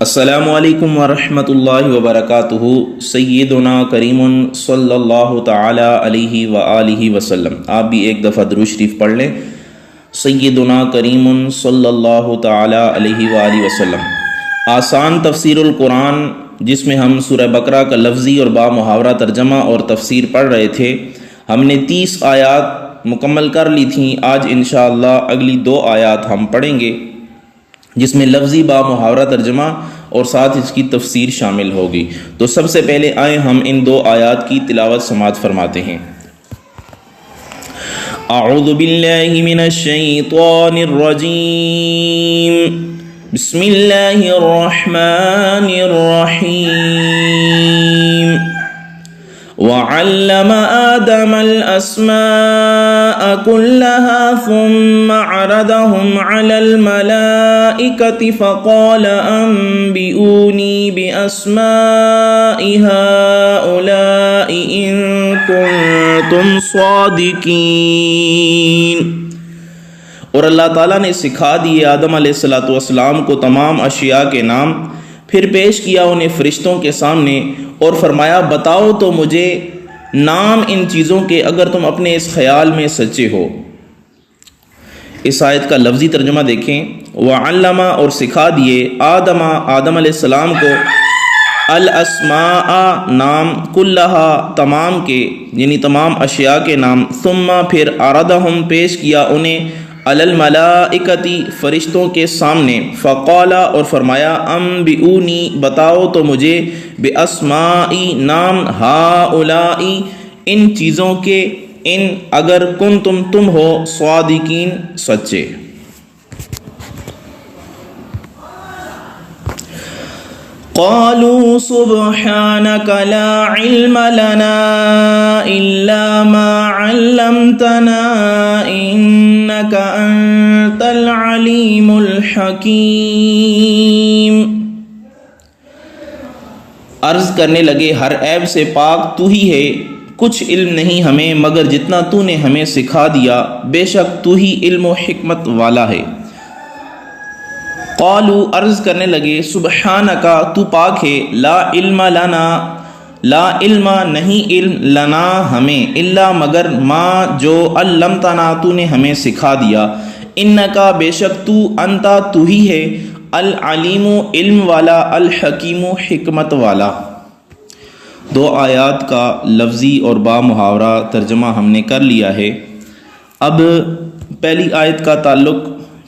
السلام علیکم ورحمۃ اللہ وبرکاتہ۔ سیدنا کریم صلی اللہ تعالی علیہ وآلہ وسلم۔ آپ بھی ایک دفعہ درود شریف پڑھ لیں۔ سیدنا کریم صلی اللہ تعالی علیہ وآلہ وسلم۔ آسان تفسیر القرآن، جس میں ہم سورہ بقرہ کا لفظی اور با محاورہ ترجمہ اور تفسیر پڑھ رہے تھے۔ ہم نے 30 آیات مکمل کر لی تھیں۔ آج انشاءاللہ اگلی 2 آیات ہم پڑھیں گے، جس میں لفظی با محاورہ ترجمہ اور ساتھ اس کی تفسیر شامل ہوگی۔ تو سب سے پہلے آئیں ہم ان 2 آیات کی تلاوت سماعت فرماتے ہیں۔ اعوذ باللہ من الشیطان الرجیم، بسم اللہ الرحمن الرحیم۔ وعلم آدم الأسماء كلها ثم عرضهم على الملائكة فقال أنبئوني بأسماء هؤلاء إن كنتم صادقين۔ اور اللہ تعالیٰ نے سکھا دیے آدم علیہ السلام کو تمام اشیاء کے نام، پھر پیش کیا انہیں فرشتوں کے سامنے اور فرمایا بتاؤ تو مجھے نام ان چیزوں کے اگر تم اپنے اس خیال میں سچے ہو۔ اس آیت کا لفظی ترجمہ دیکھیں۔ وعلم اور سکھا دیے آدم علیہ السلام کو الاسماء نام، کلہا تمام کے یعنی تمام اشیاء کے نام، ثم پھر عرضہم پیش کیا انہیں علی الملائکتی فرشتوں کے سامنے، فقالا اور فرمایا انبئونی بتاؤ تو مجھے باسمائی نام، ہؤلائی ان چیزوں کے، ان اگر کنتم تم ہو صادقین سچے۔ قالوا سبحانك لا علم لنا إلا ما علمتنا إنك أنت العليم الحكيم۔ عرض کرنے لگے ہر عیب سے پاک تو ہی ہے، کچھ علم نہیں ہمیں مگر جتنا تو نے ہمیں سکھا دیا، بے شک تو ہی علم و حکمت والا ہے۔ قالوا عرض کرنے لگے سبحانکا تو پاک ہے، لا علم لنا لا علم نہیں علم لنا ہمیں، الا مگر ما جو علمتنا تو نے ہمیں سکھا دیا، انکا بے شک تو انتا تو ہی ہے، العلیم علم والا، الحکیم حکمت والا۔ 2 آیات کا لفظی اور با محاورہ ترجمہ ہم نے کر لیا ہے۔ اب پہلی آیت کا تعلق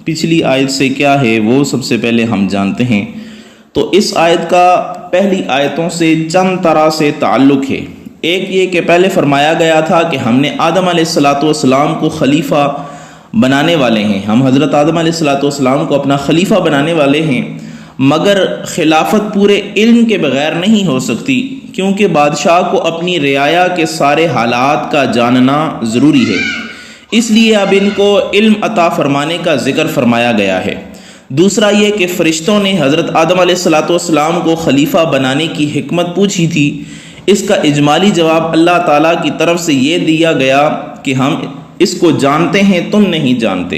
پچھلی آیت سے کیا ہے وہ سب سے پہلے ہم جانتے ہیں۔ تو اس آیت کا پہلی آیتوں سے چند طرح سے تعلق ہے۔ ایک یہ کہ پہلے فرمایا گیا تھا کہ ہم نے آدم علیہ السلام کو خلیفہ بنانے والے ہیں، ہم حضرت آدم علیہ السلام کو اپنا خلیفہ بنانے والے ہیں، مگر خلافت پورے علم کے بغیر نہیں ہو سکتی، کیونکہ بادشاہ کو اپنی رعایا کے سارے حالات کا جاننا ضروری ہے، اس لیے اب ان کو علم عطا فرمانے کا ذکر فرمایا گیا ہے۔ دوسرا یہ کہ فرشتوں نے حضرت آدم علیہ السلام کو خلیفہ بنانے کی حکمت پوچھی تھی، اس کا اجمالی جواب اللہ تعالیٰ کی طرف سے یہ دیا گیا کہ ہم اس کو جانتے ہیں تم نہیں جانتے۔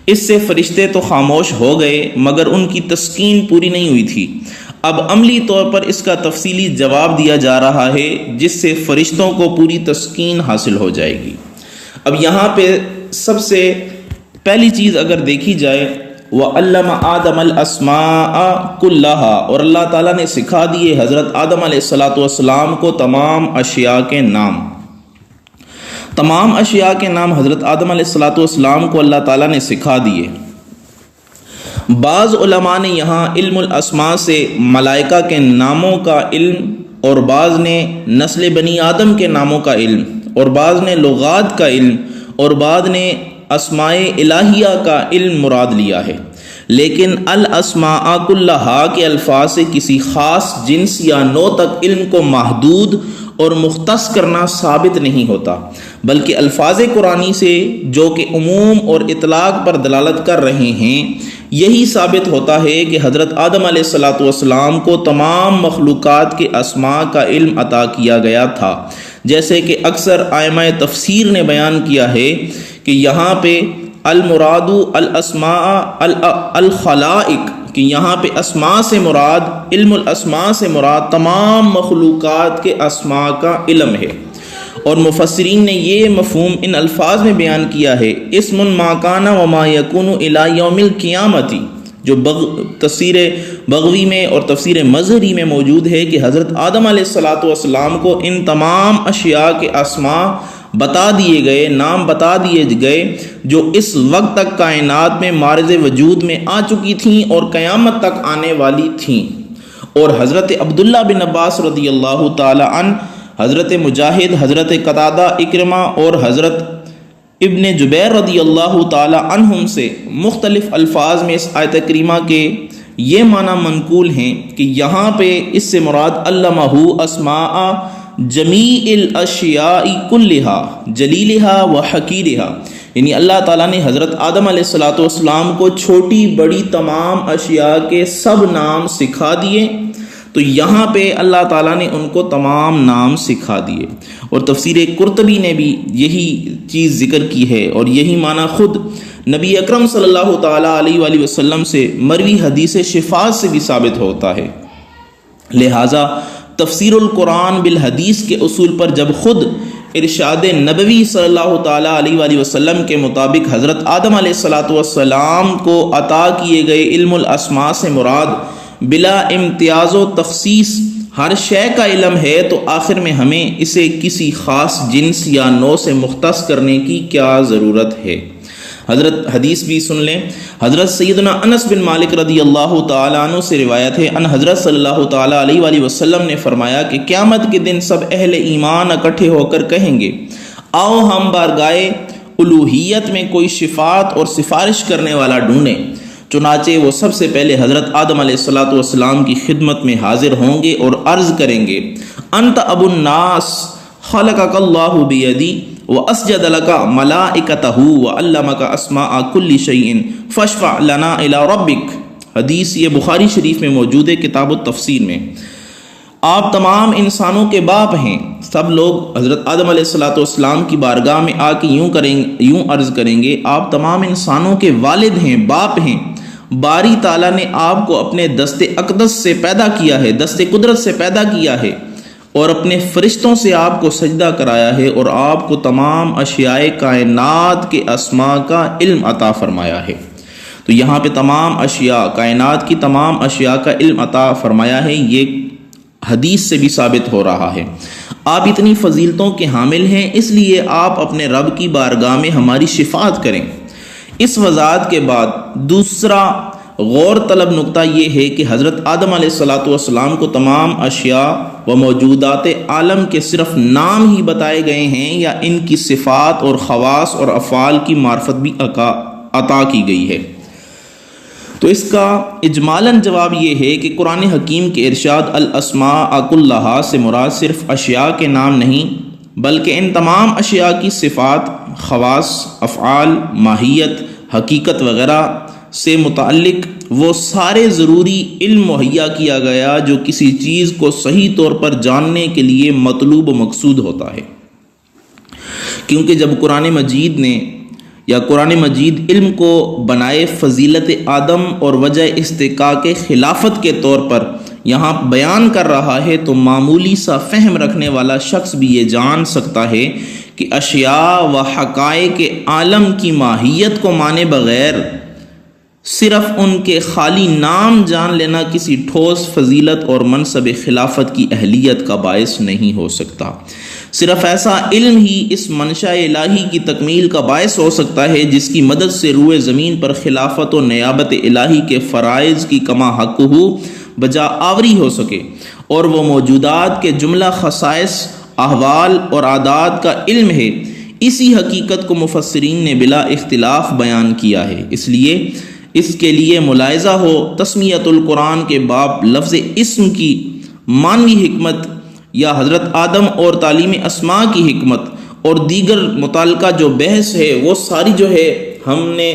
اس سے فرشتے تو خاموش ہو گئے مگر ان کی تسکین پوری نہیں ہوئی تھی۔ اب عملی طور پر اس کا تفصیلی جواب دیا جا رہا ہے، جس سے فرشتوں کو پوری تسکین حاصل ہو جائے گی۔ اب یہاں پہ سب سے پہلی چیز اگر دیکھی جائے، وَعَلَّمَ آدَمَ الْأَسْمَاءَ كُلَّهَا، اور اللہ تعالیٰ نے سکھا دیے حضرت آدم علیہ السلام کو تمام اشیاء کے نام۔ تمام اشیاء کے نام حضرت آدم علیہ السلام کو اللہ تعالیٰ نے سکھا دیے۔ بعض علماء نے یہاں علم الاسماء سے ملائکہ کے ناموں کا علم، اور بعض نے نسل بنی آدم کے ناموں کا علم، اور بعض نے لغات کا علم، اور بعض نے اسماء الہیہ کا علم مراد لیا ہے، لیکن الاسماء کلہا کے الفاظ سے کسی خاص جنس یا نوع تک علم کو محدود اور مختص کرنا ثابت نہیں ہوتا، بلکہ الفاظ قرآنی سے جو کہ عموم اور اطلاق پر دلالت کر رہے ہیں، یہی ثابت ہوتا ہے کہ حضرت آدم علیہ السلام کو تمام مخلوقات کے اسماء کا علم عطا کیا گیا تھا، جیسے کہ اکثر ائمہ تفسیر نے بیان کیا ہے کہ یہاں پہ المراد الاسماء الخلائق کہ یہاں پہ اسماء سے مراد، علم الاسماء سے مراد تمام مخلوقات کے اسماء کا علم ہے۔ اور مفسرین نے یہ مفہوم ان الفاظ میں بیان کیا ہے، اسم ما کان وما یکون الی یوم القیامت، جو تفسیر بغوی میں اور تفسیر مظہری میں موجود ہے کہ حضرت آدم علیہ السلام کو ان تمام اشیاء کے اسماء بتا دیے گئے، نام بتا دیے گئے جو اس وقت تک کائنات میں معرض وجود میں آ چکی تھیں اور قیامت تک آنے والی تھیں۔ اور حضرت عبداللہ بن عباس رضی اللہ تعالی عنہ، حضرت مجاہد، حضرت قتادہ، اکرمہ اور حضرت ابن جبیر رضی اللہ تعالی عنہم سے مختلف الفاظ میں اس آیت کریمہ کے یہ معنی منقول ہیں کہ یہاں پہ اس سے مراد علمہ اسماء جمیع الاشیاء کلہا جلیلہا و حقیرہا، یعنی اللہ تعالیٰ نے حضرت آدم علیہ السلام کو چھوٹی بڑی تمام اشیاء کے سب نام سکھا دیے۔ تو یہاں پہ اللہ تعالیٰ نے ان کو تمام نام سکھا دیے، اور تفسیر قرطبی نے بھی یہی چیز ذکر کی ہے، اور یہی معنی خود نبی اکرم صلی اللہ تعالیٰ علیہ وآلہ وسلم سے مروی حدیث شفاعت سے بھی ثابت ہوتا ہے۔ لہٰذا تفسیر القرآن بالحدیث کے اصول پر جب خود ارشاد نبوی صلی اللہ تعالیٰ علیہ وآلہ وسلم کے مطابق حضرت آدم علیہ السلام کو عطا کیے گئے علم الاسماء سے مراد بلا امتیاز و تخصیص ہر شے کا علم ہے، تو آخر میں ہمیں اسے کسی خاص جنس یا نوع سے مختص کرنے کی کیا ضرورت ہے؟ حضرت حدیث بھی سن لیں، حضرت سیدنا انس بن مالک رضی اللہ تعالیٰ عنہ سے روایت ہے، ان حضرت صلی اللہ تعالیٰ علیہ وآلہ وسلم نے فرمایا کہ قیامت کے دن سب اہل ایمان اکٹھے ہو کر کہیں گے، آؤ ہم بارگاہ الوہیت میں کوئی شفاعت اور سفارش کرنے والا ڈھونڈیں۔ چنانچہ وہ سب سے پہلے حضرت آدم علیہ السلام کی خدمت میں حاضر ہوں گے اور عرض کریں گے، انت ابو الناس خلقک اللہ بیدی واسجد لک ملائکتہ وعلمک اسماء کل شیء فاشفع لنا الی ربک۔ حدیث یہ بخاری شریف میں موجود ہے کتاب التفسیر میں۔ آپ تمام انسانوں کے باپ ہیں۔ سب لوگ حضرت آدم علیہ السلام کی بارگاہ میں آ کے یوں عرض کریں گے، آپ تمام انسانوں کے والد ہیں، باپ ہیں۔ باری تعالیٰ نے آپ کو اپنے دست اقدس سے پیدا کیا ہے، دست قدرت سے پیدا کیا ہے، اور اپنے فرشتوں سے آپ کو سجدہ کرایا ہے، اور آپ کو تمام اشیاء کائنات کے اسماء کا علم عطا فرمایا ہے۔ تو یہاں پہ تمام اشیاء کائنات کی تمام اشیاء کا علم عطا فرمایا ہے، یہ حدیث سے بھی ثابت ہو رہا ہے۔ آپ اتنی فضیلتوں کے حامل ہیں، اس لیے آپ اپنے رب کی بارگاہ میں ہماری شفاعت کریں۔ اس وضاحت کے بعد دوسرا غور طلب نقطہ یہ ہے کہ حضرت آدم علیہ السلام کو تمام اشیاء و موجودات عالم کے صرف نام ہی بتائے گئے ہیں، یا ان کی صفات اور خواص اور افعال کی معرفت بھی عطا کی گئی ہے؟ تو اس کا اجمالاً جواب یہ ہے کہ قرآن حکیم کے ارشاد الاسماء کلہا سے مراد صرف اشیاء کے نام نہیں، بلکہ ان تمام اشیاء کی صفات، خواص، افعال، ماہیت، حقیقت وغیرہ سے متعلق وہ سارے ضروری علم مہیا کیا گیا جو کسی چیز کو صحیح طور پر جاننے کے لیے مطلوب و مقصود ہوتا ہے۔ کیونکہ جب قرآن مجید علم کو بنائے فضیلت آدم اور وجہ استحقاق خلافت کے طور پر یہاں بیان کر رہا ہے، تو معمولی سا فہم رکھنے والا شخص بھی یہ جان سکتا ہے کہ اشیاء و حقائق عالم کی ماہیت کو مانے بغیر صرف ان کے خالی نام جان لینا کسی ٹھوس فضیلت اور منصب خلافت کی اہلیت کا باعث نہیں ہو سکتا۔ صرف ایسا علم ہی اس منشاء الہی کی تکمیل کا باعث ہو سکتا ہے جس کی مدد سے روئے زمین پر خلافت و نیابت الہی کے فرائض کی کما حق ہو بجا آوری ہو سکے، اور وہ موجودات کے جملہ خصائص، احوال اور عادات کا علم ہے۔ اسی حقیقت کو مفسرین نے بلا اختلاف بیان کیا ہے۔ اس لیے اس کے لیے ملاحظہ ہو تسمیت القرآن کے باب لفظ اسم کی معنوی حکمت، یا حضرت آدم اور تعلیم اسماء کی حکمت، اور دیگر متعلقہ جو بحث ہے وہ ساری جو ہے ہم نے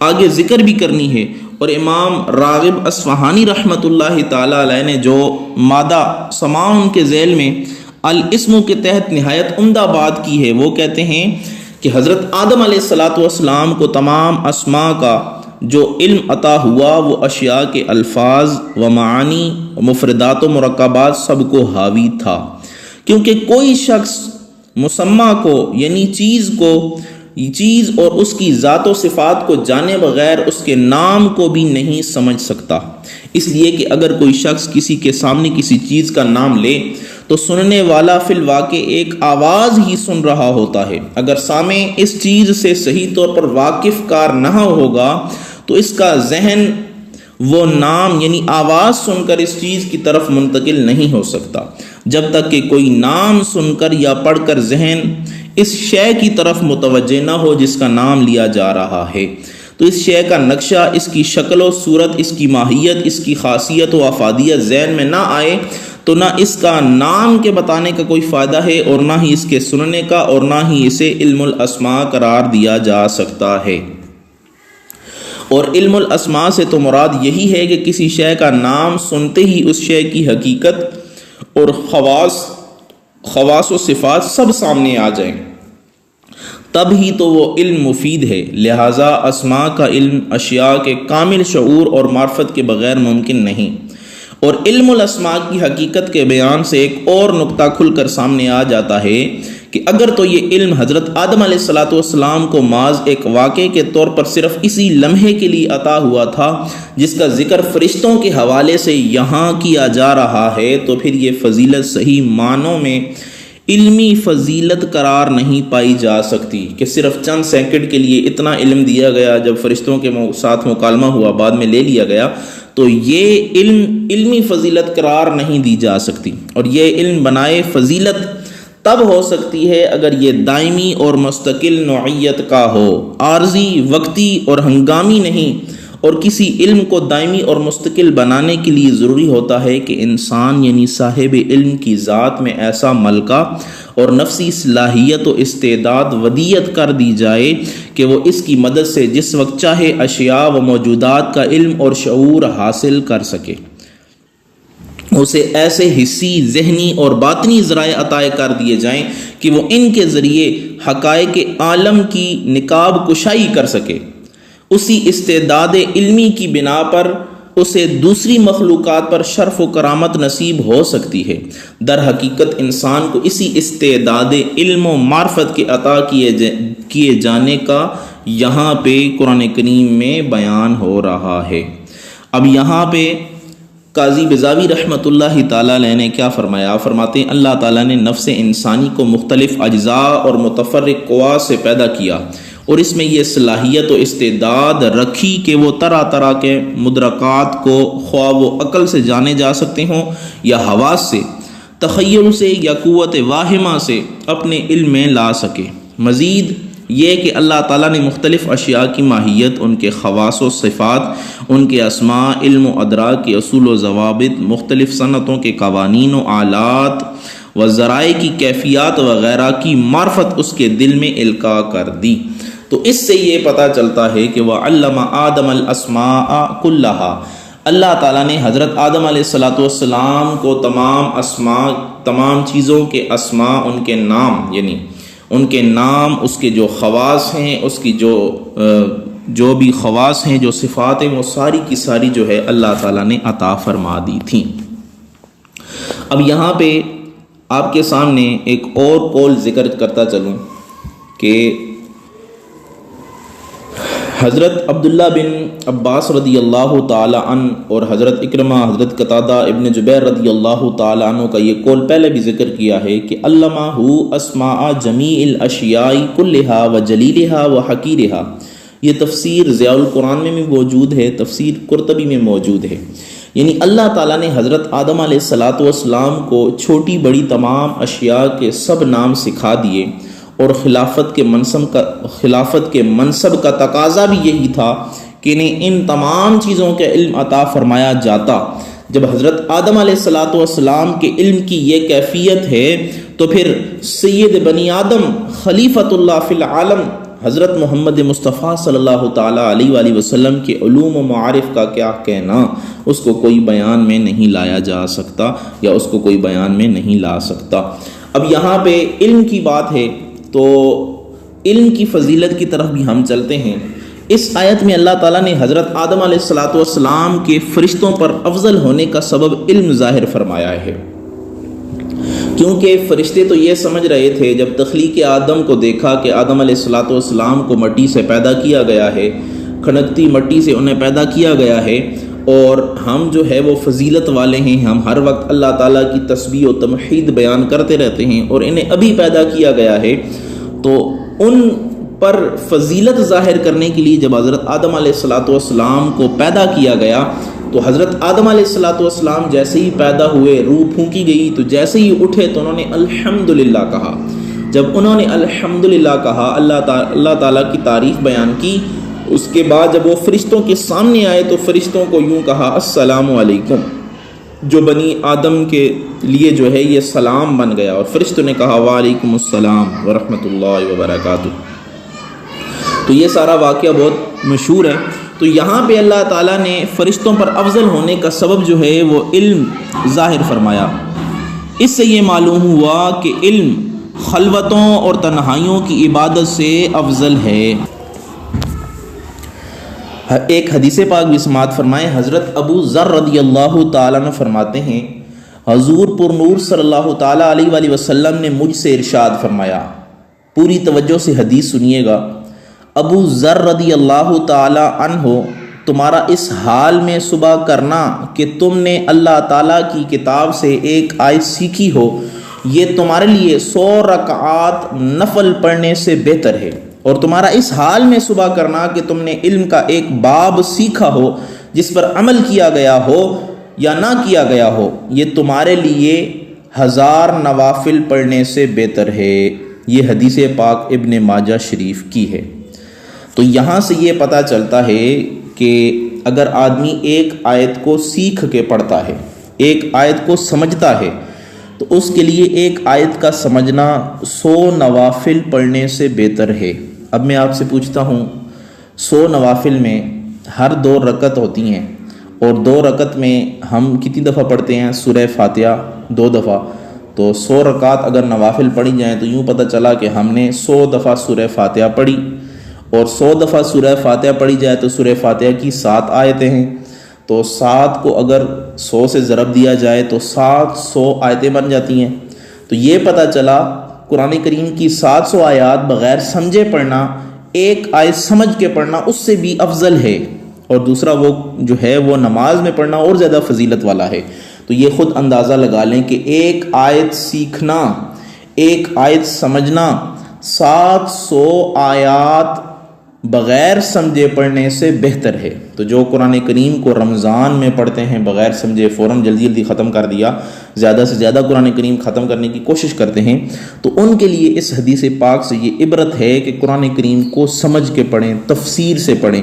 آگے ذکر بھی کرنی ہے۔ اور امام راغب اصفہانی رحمۃ اللہ تعالی علیہ نے جو مادہ سماعن کے ذیل میں الاسم کے تحت نہایت عمدہ بات کی ہے، وہ کہتے ہیں کہ حضرت آدم علیہ السلام کو تمام اسماء کا جو علم عطا ہوا وہ اشیاء کے الفاظ و معانی مفردات و مرکبات سب کو حاوی تھا، کیونکہ کوئی شخص مسمہ کو یعنی چیز اور اس کی ذات و صفات کو جانے بغیر اس کے نام کو بھی نہیں سمجھ سکتا۔ اس لیے کہ اگر کوئی شخص کسی کے سامنے کسی چیز کا نام لے تو سننے والا فی الواقع ایک آواز ہی سن رہا ہوتا ہے۔ اگر سامع اس چیز سے صحیح طور پر واقف کار نہ ہوگا تو اس کا ذہن وہ نام یعنی آواز سن کر اس چیز کی طرف منتقل نہیں ہو سکتا، جب تک کہ کوئی نام سن کر یا پڑھ کر ذہن اس شے کی طرف متوجہ نہ ہو جس کا نام لیا جا رہا ہے۔ تو اس شے کا نقشہ، اس کی شکل و صورت، اس کی ماہیت، اس کی خاصیت و افادیت ذہن میں نہ آئے تو نہ اس کا نام کے بتانے کا کوئی فائدہ ہے اور نہ ہی اس کے سننے کا، اور نہ ہی اسے علم الاسماء قرار دیا جا سکتا ہے۔ اور علم الاسماء سے تو مراد یہی ہے کہ کسی شے کا نام سنتے ہی اس شے کی حقیقت اور خواص و صفات سب سامنے آ جائیں، تب ہی تو وہ علم مفید ہے۔ لہٰذا اسماء کا علم اشیاء کے کامل شعور اور معرفت کے بغیر ممکن نہیں۔ اور علم الاسماء کی حقیقت کے بیان سے ایک اور نقطہ کھل کر سامنے آ جاتا ہے کہ اگر تو یہ علم حضرت آدم علیہ السلام کو محض ایک واقعے کے طور پر صرف اسی لمحے کے لیے عطا ہوا تھا جس کا ذکر فرشتوں کے حوالے سے یہاں کیا جا رہا ہے، تو پھر یہ فضیلت صحیح معنوں میں علمی فضیلت قرار نہیں پائی جا سکتی کہ صرف چند سیکنڈ کے لیے اتنا علم دیا گیا، جب فرشتوں کے ساتھ مکالمہ ہوا بعد میں لے لیا گیا، تو یہ علمی فضیلت قرار نہیں دی جا سکتی۔ اور یہ علم بنائے فضیلت تب ہو سکتی ہے اگر یہ دائمی اور مستقل نوعیت کا ہو، عارضی، وقتی اور ہنگامی نہیں۔ اور کسی علم کو دائمی اور مستقل بنانے کے لیے ضروری ہوتا ہے کہ انسان یعنی صاحب علم کی ذات میں ایسا ملکہ اور نفسی صلاحیت و استعداد ودیت کر دی جائے کہ وہ اس کی مدد سے جس وقت چاہے اشیاء و موجودات کا علم اور شعور حاصل کر سکے۔ اسے ایسے حسی، ذہنی اور باطنی ذرائع عطا کر دیے جائیں کہ وہ ان کے ذریعے حقائق عالم کی نقاب کشائی کر سکے۔ اسی استعداد علمی کی بنا پر اسے دوسری مخلوقات پر شرف و کرامت نصیب ہو سکتی ہے۔ در حقیقت انسان کو اسی استعداد علم و معرفت کے عطا کیے جانے کا یہاں پہ قرآن کریم میں بیان ہو رہا ہے۔ اب یہاں پہ قاضی بیضاوی رحمۃ اللہ تعالیٰ علیہ نے کیا فرمایا؟ فرماتے ہیں اللہ تعالیٰ نے نفس انسانی کو مختلف اجزاء اور متفرق قوا سے پیدا کیا اور اس میں یہ صلاحیت و استعداد رکھی کہ وہ طرح طرح کے مدرکات کو خواہ وہ عقل سے جانے جا سکتے ہوں یا حواس سے، تخیل سے یا قوت واہمہ سے اپنے علم میں لا سکے۔ مزید یہ کہ اللہ تعالیٰ نے مختلف اشیاء کی ماہیت، ان کے خواص و صفات، ان کے اسماء، علم و ادراک کے اصول و ضوابط، مختلف صنعتوں کے قوانین و آلات و ذرائع کی کیفیات وغیرہ کی معرفت اس کے دل میں القاء کر دی۔ تو اس سے یہ پتہ چلتا ہے کہ وَعَلَّمَ آدَمَ الْأَسْمَاءَ كُلَّهَا، اللہ تعالیٰ نے حضرت آدم علیہ السلام کو تمام چیزوں کے اسماء، ان کے نام، یعنی ان کے نام، اس کے جو خواص ہیں، اس کی جو بھی خواص ہیں، جو صفات ہیں، وہ ساری کی ساری جو ہے اللہ تعالیٰ نے عطا فرما دی تھیں۔ اب یہاں پہ آپ کے سامنے ایک اور قول ذکر کرتا چلوں کہ حضرت عبداللہ بن عباس رضی اللہ تعالی عنہ اور حضرت اکرمہ، حضرت قتادہ ابن جبیر رضی اللہ تعالی عنہ کا یہ قول پہلے بھی ذکر کیا ہے کہ علمہ اسماء جمیع الاشیاء کلہا و جلیلہا و حقیرہا۔ یہ تفسیر ضیاء القرآن میں بھی موجود ہے، تفسیر قرطبی میں موجود ہے۔ یعنی اللہ تعالیٰ نے حضرت آدم علیہ السلام کو چھوٹی بڑی تمام اشیاء کے سب نام سکھا دیے، اور خلافت کے منصب کا تقاضا بھی یہی تھا کہ انہیں ان تمام چیزوں کے علم عطا فرمایا جاتا۔ جب حضرت آدم علیہ السلام کے علم کی یہ کیفیت ہے تو پھر سید بنی آدم خلیفۃ اللہ فی العالم حضرت محمد مصطفیٰ صلی اللہ تعالیٰ علیہ وآلہ وسلم کے علوم و معارف کا کیا کہنا، اس کو کوئی بیان میں نہیں لایا جا سکتا یا اس کو کوئی بیان میں نہیں لا سکتا۔ اب یہاں پہ علم کی بات ہے تو علم کی فضیلت کی طرف بھی ہم چلتے ہیں۔ اس آیت میں اللہ تعالیٰ نے حضرت آدم علیہ السلام کے فرشتوں پر افضل ہونے کا سبب علم ظاہر فرمایا ہے، کیونکہ فرشتے تو یہ سمجھ رہے تھے جب تخلیق آدم کو دیکھا کہ آدم علیہ السلام کو مٹی سے پیدا کیا گیا ہے، کھنکتی مٹی سے انہیں پیدا کیا گیا ہے، اور ہم جو ہے وہ فضیلت والے ہیں، ہم ہر وقت اللہ تعالیٰ کی تسبیح و تمحید بیان کرتے رہتے ہیں، اور انہیں ابھی پیدا کیا گیا ہے، تو ان پر فضیلت ظاہر کرنے کے لیے جب حضرت آدم علیہ السلام کو پیدا کیا گیا تو حضرت آدم علیہ السلام جیسے ہی پیدا ہوئے، روح پھونکی گئی تو جیسے ہی اٹھے تو انہوں نے الحمدللہ کہا۔ جب انہوں نے الحمدللہ کہا، اللہ تعالیٰ کی تعریف بیان کی، اس کے بعد جب وہ فرشتوں کے سامنے آئے تو فرشتوں کو یوں کہا السلام علیکم، جو بنی آدم کے لیے جو ہے یہ سلام بن گیا، اور فرشتوں نے کہا وعلیکم السلام ورحمۃ اللہ وبرکاتہ۔ تو یہ سارا واقعہ بہت مشہور ہے۔ تو یہاں پہ اللہ تعالیٰ نے فرشتوں پر افضل ہونے کا سبب جو ہے وہ علم ظاہر فرمایا۔ اس سے یہ معلوم ہوا کہ علم خلوتوں اور تنہائیوں کی عبادت سے افضل ہے۔ ایک حدیث پاک بھی سماعت فرمائیں، حضرت ابو ذر رضی اللہ تعالیٰ عنہ فرماتے ہیں حضور پر نور صلی اللہ تعالیٰ علیہ وآلہ وسلم نے مجھ سے ارشاد فرمایا، پوری توجہ سے حدیث سنیے گا۔ ابو ذر رضی اللہ تعالیٰ عنہ، تمہارا اس حال میں صبح کرنا کہ تم نے اللہ تعالیٰ کی کتاب سے ایک آیت سیکھی ہو، یہ تمہارے لیے 100 رکعات نفل پڑھنے سے بہتر ہے، اور تمہارا اس حال میں صبح کرنا کہ تم نے علم کا ایک باب سیکھا ہو جس پر عمل کیا گیا ہو یا نہ کیا گیا ہو، یہ تمہارے لیے 1000 نوافل پڑھنے سے بہتر ہے۔ یہ حدیث پاک ابن ماجہ شریف کی ہے۔ تو یہاں سے یہ پتہ چلتا ہے کہ اگر آدمی ایک آیت کو سیکھ کے پڑھتا ہے، ایک آیت کو سمجھتا ہے، تو اس کے لیے ایک آیت کا سمجھنا 100 نوافل پڑھنے سے بہتر ہے۔ اب میں آپ سے پوچھتا ہوں، 100 نوافل میں ہر 2 رکعت ہوتی ہیں، اور 2 رکعت میں ہم کتنی دفعہ پڑھتے ہیں سورہ فاتحہ؟ 2 دفعہ۔ تو 100 رکعت اگر نوافل پڑھی جائیں تو یوں پتہ چلا کہ ہم نے 100 دفعہ سورہ فاتحہ پڑھی، اور 100 دفعہ سورہ فاتحہ پڑھی جائے تو سورہ فاتحہ کی 7 آیتیں ہیں، تو 7 کو اگر 100 سے ضرب دیا جائے تو 700 آیتیں بن جاتی ہیں۔ تو یہ پتہ چلا قرآن کریم کی 700 آیات بغیر سمجھے پڑھنا، ایک آیت سمجھ کے پڑھنا اس سے بھی افضل ہے، اور دوسرا وہ جو ہے وہ نماز میں پڑھنا اور زیادہ فضیلت والا ہے۔ تو یہ خود اندازہ لگا لیں کہ ایک آیت سیکھنا، ایک آیت سمجھنا 700 آیات بغیر سمجھے پڑھنے سے بہتر ہے۔ تو جو قرآن کریم کو رمضان میں پڑھتے ہیں بغیر سمجھے، فوراً جلدی جلدی ختم کر دیا، زیادہ سے زیادہ قرآن کریم ختم کرنے کی کوشش کرتے ہیں، تو ان کے لیے اس حدیث پاک سے یہ عبرت ہے کہ قرآن کریم کو سمجھ کے پڑھیں، تفسیر سے پڑھیں۔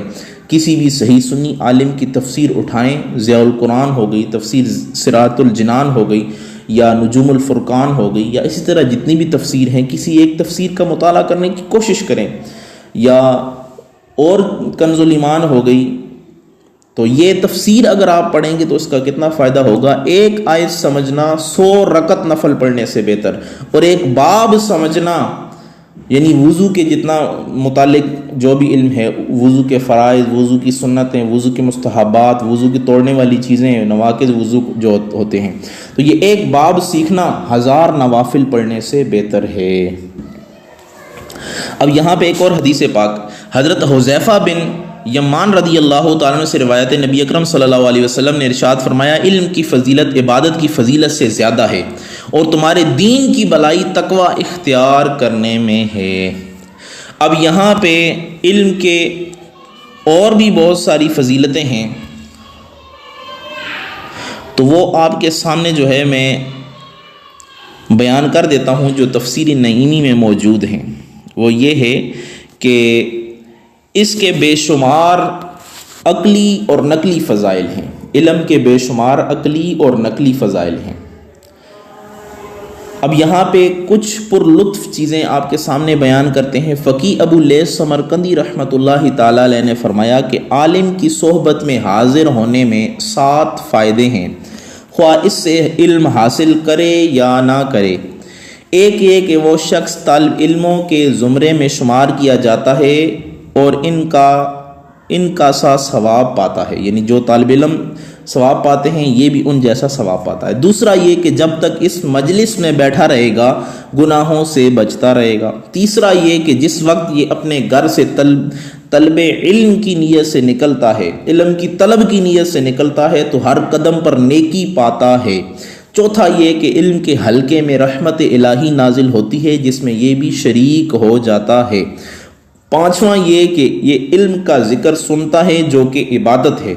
کسی بھی صحیح سنی عالم کی تفسیر اٹھائیں، ضیاء القرآن ہو گئی، تفسیر صراط الجنان ہو گئی، یا نجوم الفرقان ہو گئی، یا اسی طرح جتنی بھی تفسیر ہیں، کسی ایک تفسیر کا مطالعہ کرنے کی کوشش کریں، یا اور کنز الایمان ہو گئی۔ تو یہ تفسیر اگر آپ پڑھیں گے تو اس کا کتنا فائدہ ہوگا۔ ایک آیت سمجھنا 100 رکعت نفل پڑھنے سے بہتر، اور ایک باب سمجھنا یعنی وضو کے جتنا متعلق جو بھی علم ہے، وضو کے فرائض، وضو کی سنتیں، وضو کے مستحبات، وضو کی توڑنے والی چیزیں، نواقض وضو جو ہوتے ہیں، تو یہ ایک باب سیکھنا 1000 نوافل پڑھنے سے بہتر ہے۔ اب یہاں پہ ایک اور حدیث پاک حضرت حذیفہ بن یمان رضی اللہ تعالیٰ عنہ سے روایت، نبی اکرم صلی اللہ علیہ وسلم نے ارشاد فرمایا، علم کی فضیلت عبادت کی فضیلت سے زیادہ ہے، اور تمہارے دین کی بھلائی تقوی اختیار کرنے میں ہے۔ اب یہاں پہ علم کے اور بھی بہت ساری فضیلتیں ہیں، تو وہ آپ کے سامنے جو ہے میں بیان کر دیتا ہوں، جو تفسیر نعیمی میں موجود ہیں۔ وہ یہ ہے کہ اس کے بے شمار عقلی اور نقلی فضائل ہیں، علم کے بے شمار عقلی اور نقلی فضائل ہیں۔ اب یہاں پہ کچھ پر لطف چیزیں آپ کے سامنے بیان کرتے ہیں۔ فقیہ ابو لیث سمرقندی رحمۃ اللہ تعالیٰ علیہ نے فرمایا کہ عالم کی صحبت میں حاضر ہونے میں 7 فائدے ہیں، خواہ اس سے علم حاصل کرے یا نہ کرے۔ ایک یہ کہ وہ شخص طالب علموں کے زمرے میں شمار کیا جاتا ہے، اور ان کا ان کا سا ثواب پاتا ہے، یعنی جو طالب علم ثواب پاتے ہیں یہ بھی ان جیسا ثواب پاتا ہے۔ دوسرا یہ کہ جب تک اس مجلس میں بیٹھا رہے گا گناہوں سے بچتا رہے گا۔ تیسرا یہ کہ جس وقت یہ اپنے گھر سے طلب علم کی نیت سے نکلتا ہے، علم کی طلب کی نیت سے نکلتا ہے، تو ہر قدم پر نیکی پاتا ہے۔ چوتھا یہ کہ علم کے حلقے میں رحمت الہی نازل ہوتی ہے جس میں یہ بھی شریک ہو جاتا ہے۔ پانچواں یہ کہ یہ علم کا ذکر سنتا ہے جو کہ عبادت ہے۔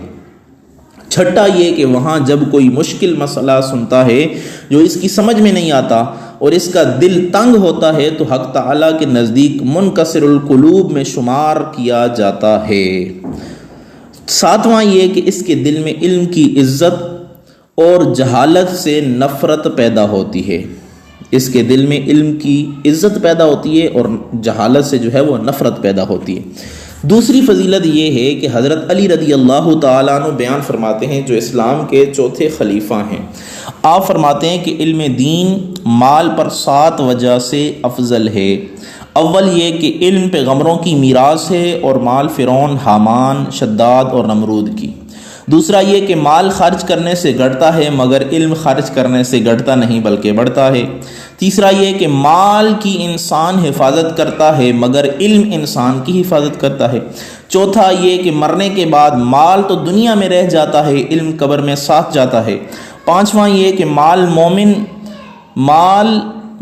چھٹا یہ کہ وہاں جب کوئی مشکل مسئلہ سنتا ہے جو اس کی سمجھ میں نہیں آتا اور اس کا دل تنگ ہوتا ہے تو حق تعالیٰ کے نزدیک منکسر القلوب میں شمار کیا جاتا ہے۔ ساتواں یہ کہ اس کے دل میں علم کی عزت اور جہالت سے نفرت پیدا ہوتی ہے، اس کے دل میں علم کی عزت پیدا ہوتی ہے اور جہالت سے جو ہے وہ نفرت پیدا ہوتی ہے۔ دوسری فضیلت یہ ہے کہ حضرت علی رضی اللہ تعالیٰ عنہ بیان فرماتے ہیں جو اسلام کے چوتھے خلیفہ ہیں۔ آپ فرماتے ہیں کہ علم دین مال پر 7 وجہ سے افضل ہے۔ اول یہ کہ علم پیغمبروں کی میراث ہے اور مال فرعون، حامان، شداد اور نمرود کی۔ دوسرا یہ کہ مال خرچ کرنے سے گھٹتا ہے مگر علم خرچ کرنے سے گھٹتا نہیں بلکہ بڑھتا ہے۔ تیسرا یہ کہ مال کی انسان حفاظت کرتا ہے مگر علم انسان کی حفاظت کرتا ہے۔ چوتھا یہ کہ مرنے کے بعد مال تو دنیا میں رہ جاتا ہے، علم قبر میں ساتھ جاتا ہے۔ پانچواں یہ کہ مال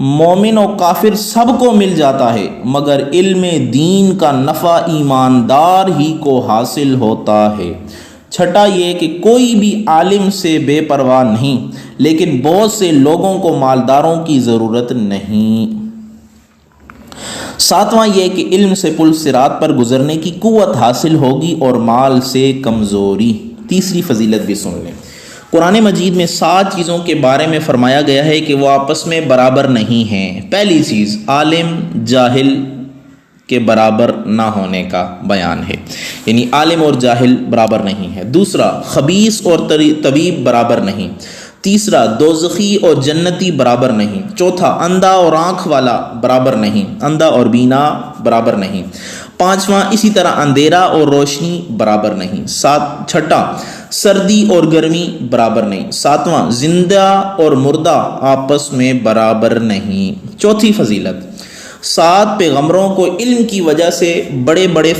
مومن و کافر سب کو مل جاتا ہے مگر علم دین کا نفع ایماندار ہی کو حاصل ہوتا ہے۔ چھٹا یہ کہ کوئی بھی عالم سے بے پرواہ نہیں لیکن بہت سے لوگوں کو مالداروں کی ضرورت نہیں۔ ساتواں یہ کہ علم سے پل صراط پر گزرنے کی قوت حاصل ہوگی اور مال سے کمزوری۔ تیسری فضیلت بھی سن لیں، قرآن مجید میں 7 چیزوں کے بارے میں فرمایا گیا ہے کہ وہ آپس میں برابر نہیں ہیں۔ پہلی چیز عالم جاہل کے برابر نہ ہونے کا بیان ہے، یعنی عالم اور جاہل برابر نہیں ہے۔ دوسرا خبیث اور طبیب برابر نہیں۔ تیسرا دوزخی اور جنتی برابر نہیں۔ چوتھا اندھا اور آنکھ والا برابر نہیں، اندھا اور بینا برابر نہیں۔ پانچواں اسی طرح اندھیرا اور روشنی برابر نہیں۔ چھٹا سردی اور گرمی برابر نہیں۔ ساتواں زندہ اور مردہ آپس میں برابر نہیں۔ چوتھی فضیلت 7 پیغمبروں کو علم کی وجہ سے بڑے بڑے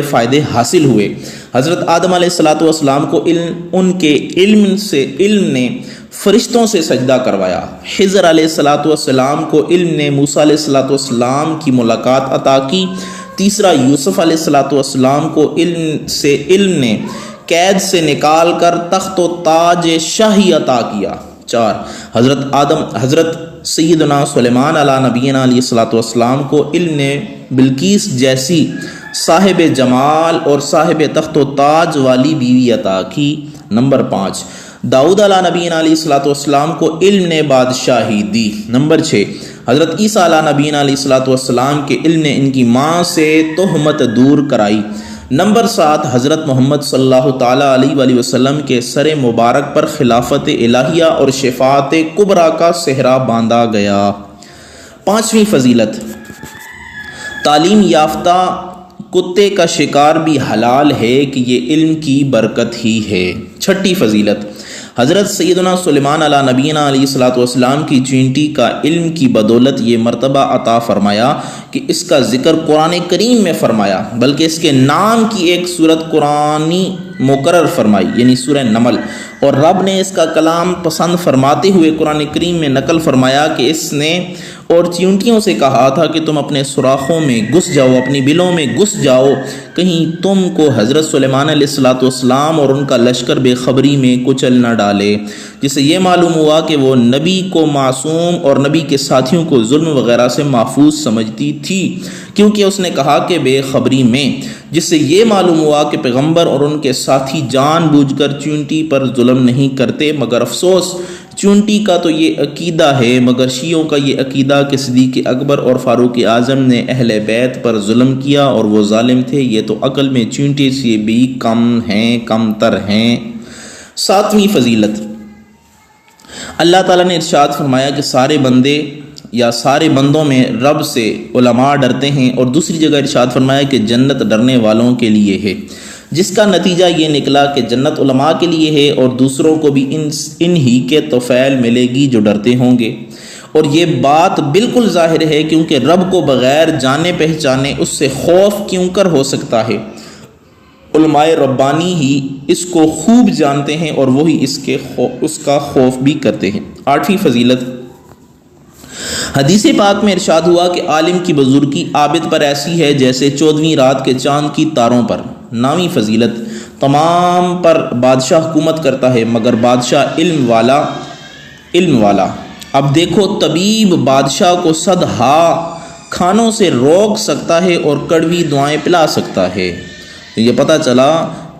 فائدے حاصل ہوئے۔ حضرت آدم علیہ السلام کو ان کے علم نے فرشتوں سے سجدہ کروایا۔ خضر علیہ السلام کو علم نے موسیٰ علیہ السلام کی ملاقات عطا کی۔ تیسرا یوسف علیہ السلام کو علم نے قید سے نکال کر تخت و تاج شاہی عطا کیا۔ 4 حضرت سیدنا سلیمان علیہ نبینا علیہ السلام کو علم نے بلقیس جیسی صاحب جمال اور صاحب تخت و تاج والی بیوی عطا کی۔ نمبر 5 داؤد علیہ نبینا علیہ السلام کو علم نے بادشاہی دی۔ نمبر 6 حضرت عیسیٰ علیہ نبینا علیہ السلام کے علم نے ان کی ماں سے تہمت دور کرائی۔ نمبر 7 حضرت محمد صلی اللہ تعالیٰ علیہ وآلہ وسلم کے سر مبارک پر خلافت الہیہ اور شفاعت کبریٰ کا صحرا باندھا گیا۔ 5ویں فضیلت تعلیم یافتہ کتے کا شکار بھی حلال ہے کہ یہ علم کی برکت ہی ہے۔ 6ٹھی فضیلت حضرت سیدنا سلیمان علیہ نبینا علیہ السلام کی چینٹی کا علم کی بدولت یہ مرتبہ عطا فرمایا کہ اس کا ذکر قرآن کریم میں فرمایا، بلکہ اس کے نام کی ایک سورت قرآنی مقرر فرمائی یعنی سورہ نمل، اور رب نے اس کا کلام پسند فرماتے ہوئے قرآن کریم میں نقل فرمایا کہ اس نے اور چیونٹیوں سے کہا تھا کہ تم اپنے سوراخوں میں گھس جاؤ، اپنی بلوں میں گھس جاؤ، کہیں تم کو حضرت سلیمان علیہ السلام اور ان کا لشکر بے خبری میں کچل نہ ڈالے، جس سے یہ معلوم ہوا کہ وہ نبی کو معصوم اور نبی کے ساتھیوں کو ظلم وغیرہ سے محفوظ سمجھتی تھی، کیونکہ اس نے کہا کہ بے خبری میں، جس سے یہ معلوم ہوا کہ پیغمبر اور ان کے ساتھی جان بوجھ کر چونٹی پر ظلم نہیں کرتے، مگر افسوس چونٹی کا تو یہ عقیدہ ہے، مگر شیعوں کا یہ عقیدہ کہ صدیق اکبر اور فاروق اعظم نے اہل بیت پر ظلم کیا اور وہ ظالم تھے، یہ تو عقل میں چونٹی سے بھی کم تر ہیں۔ 7ویں فضیلت اللہ تعالیٰ نے ارشاد فرمایا کہ سارے بندے یا سارے بندوں میں رب سے علماء ڈرتے ہیں، اور دوسری جگہ ارشاد فرمایا کہ جنت ڈرنے والوں کے لیے ہے، جس کا نتیجہ یہ نکلا کہ جنت علماء کے لیے ہے اور دوسروں کو بھی ان ہی کے طفیل ملے گی جو ڈرتے ہوں گے۔ اور یہ بات بالکل ظاہر ہے، کیونکہ رب کو بغیر جانے پہچانے اس سے خوف کیوں کر ہو سکتا ہے؟ علماء ربانی ہی اس کو خوب جانتے ہیں اور وہی اس کا خوف بھی کرتے ہیں۔ 8ویں فضیلت، حدیث پاک میں ارشاد ہوا کہ عالم کی بزرگی عابد پر ایسی ہے جیسے 14ویں رات کے چاند کی تاروں پر۔ 9ویں فضیلت، تمام پر بادشاہ حکومت کرتا ہے مگر بادشاہ علم والا۔ اب دیکھو، طبیب بادشاہ کو 100 کھانوں سے روک سکتا ہے اور کڑوی دعائیں پلا سکتا ہے۔ یہ پتہ چلا